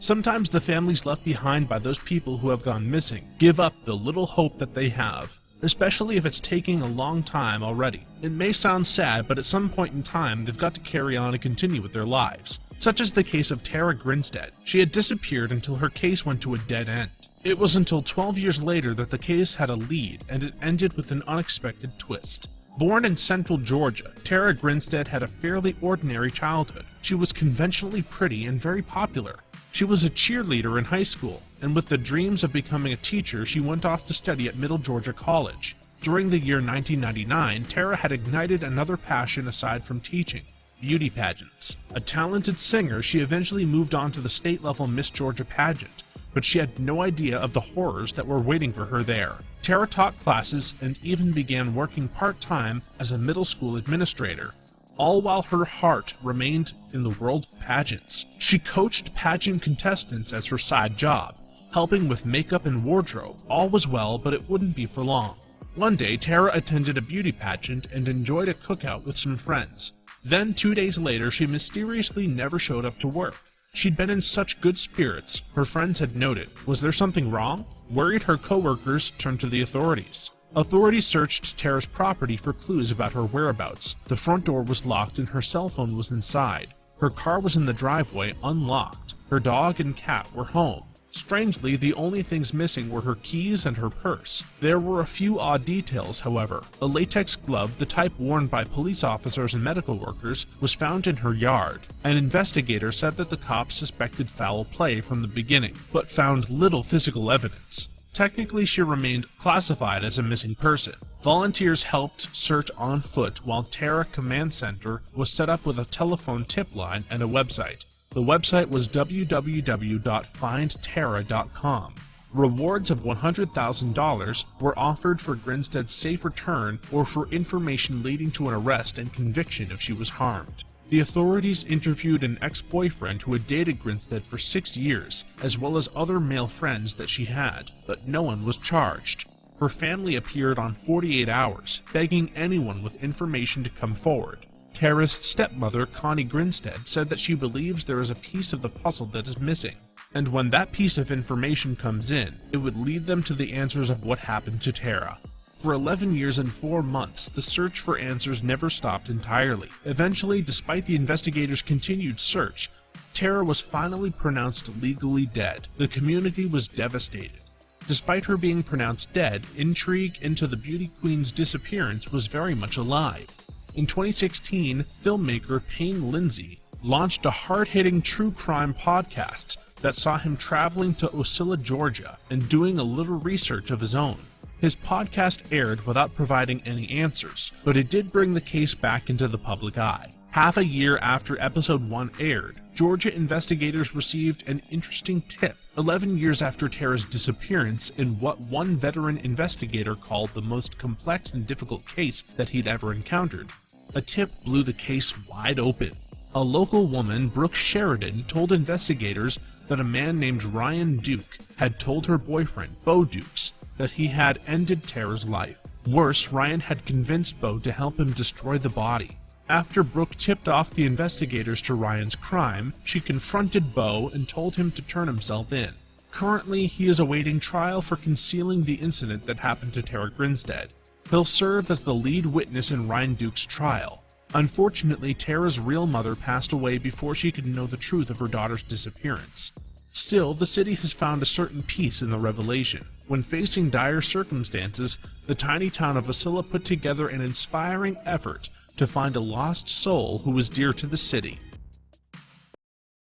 Sometimes the families left behind by those people who have gone missing give up the little hope that they have, especially if it's taking a long time already. It may sound sad, but at some point in time, they've got to carry on and continue with their lives. Such as the case of Tara Grinstead. She had disappeared until her case went to a dead end. It was until 12 years later that the case had a lead, and it ended with an unexpected twist. Born in central Georgia, Tara Grinstead had a fairly ordinary childhood. She was conventionally pretty and very popular. She was a cheerleader in high school, and with the dreams of becoming a teacher, she went off to study at Middle Georgia College. During the year 1999, Tara had ignited another passion aside from teaching: beauty pageants. A talented singer, she eventually moved on to the state-level Miss Georgia pageant, but she had no idea of the horrors that were waiting for her there. Tara taught classes and even began working part-time as a middle school administrator, all while her heart remained in the world of pageants. She coached pageant contestants as her side job, helping with makeup and wardrobe. All was well, but it wouldn't be for long. One day, Tara attended a beauty pageant and enjoyed a cookout with some friends. Then, 2 days later, she mysteriously never showed up to work. She'd been in such good spirits, her friends had noted. Was there something wrong? Worried, her co-workers turned to the authorities. Authorities searched Tara's property for clues about her whereabouts. The front door was locked and her cell phone was inside. Her car was in the driveway, unlocked. Her dog and cat were home. Strangely, the only things missing were her keys and her purse. There were a few odd details, however. A latex glove, the type worn by police officers and medical workers, was found in her yard. An investigator said that the cops suspected foul play from the beginning, but found little physical evidence. Technically, she remained classified as a missing person. Volunteers helped search on foot while Tara Command Center was set up with a telephone tip line and a website. The website was www.findtara.com. Rewards of $100,000 were offered for Grinstead's safe return or for information leading to an arrest and conviction if she was harmed. The authorities interviewed an ex-boyfriend who had dated Grinstead for 6 years, as well as other male friends that she had, but no one was charged. Her family appeared on 48 Hours, begging anyone with information to come forward. Tara's stepmother, Connie Grinstead, said that she believes there is a piece of the puzzle that is missing, and when that piece of information comes in, it would lead them to the answers of what happened to Tara. For 11 years and 4 months, the search for answers never stopped entirely. Eventually, despite the investigators' continued search, Tara was finally pronounced legally dead. The community was devastated. Despite her being pronounced dead, intrigue into the beauty queen's disappearance was very much alive. In 2016, filmmaker Payne Lindsay launched a hard-hitting true crime podcast that saw him traveling to Ocilla, Georgia, and doing a little research of his own. His podcast aired without providing any answers, but it did bring the case back into the public eye. Half a year after episode 1 aired, Georgia investigators received an interesting tip 11 years after Tara's disappearance in what one veteran investigator called the most complex and difficult case that he'd ever encountered. A tip blew the case wide open. A local woman, Brooke Sheridan, told investigators that a man named Ryan Duke had told her boyfriend, Bo Dukes, that he had ended Tara's life. Worse, Ryan had convinced Bo to help him destroy the body. After Brooke tipped off the investigators to Ryan's crime, she confronted Bo and told him to turn himself in. Currently, he is awaiting trial for concealing the incident that happened to Tara Grinstead. He'll serve as the lead witness in Ryan Duke's trial. Unfortunately, Tara's real mother passed away before she could know the truth of her daughter's disappearance. Still, the city has found a certain peace in the revelation. When facing dire circumstances, the tiny town of Ocilla put together an inspiring effort to find a lost soul who was dear to the city.